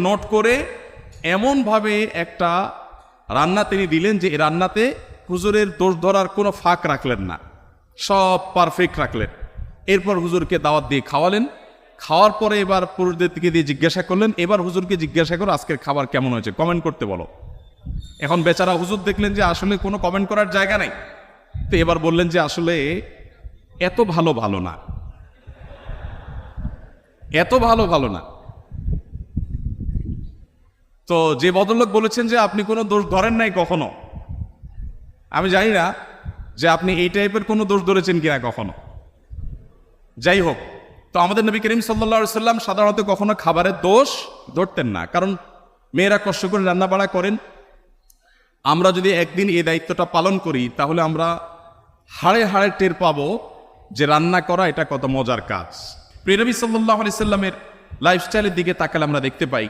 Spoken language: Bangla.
নোট করে এমনভাবে একটা রান্না তিনি দিলেন যে এই রান্নাতে হুজুরের দোষ ধরার কোনো ফাঁক রাখলেন না, সব পারফেক্ট রাখলেন। এরপর হুজুরকে দাওয়াত দিয়ে খাওয়ালেন। খাওয়ার পরে এবার পুরুষদের দিকে দিয়ে জিজ্ঞাসা করলেন, এবার হুজুরকে জিজ্ঞাসা করো আজকের খাবার কেমন হয়েছে, কমেন্ট করতে বলো। এখন বেচারা হুজুর দেখলেন যে আসলে কোনো কমেন্ট করার জায়গা নাই, তো এবার বললেন যে আসলে এত ভালো ভালো না, এত ভালো ভালো না। তো যে ভদ্রলোক বলেছেন যে আপনি কোনো দোষ ধরেন নাই কখনো, আমি জানি না যে আপনি এই টাইপের কোনো দোষ ধরেছেন কিনা কখনো। যাই হোক, তো আমাদের নবী করিম সাল্লাল্লাহু আলাইহি সাল্লাম সাধারণত কখনো খাবারের দোষ ধরতেন না, কারণ মেয়েরা কষ্ট করে রান্নাবাড়া করেন। আমরা যদি একদিন এই দায়িত্বটা পালন করি তাহলে আমরা হাড়ে হাড়ে টের পাবো যে রান্না করা এটা কত মজার কাজ। প্রিয় নবী সাল্লাল্লাহু আলাইহি সাল্লামের লাইফস্টাইলের দিকে তাকালে আমরা দেখতে পাই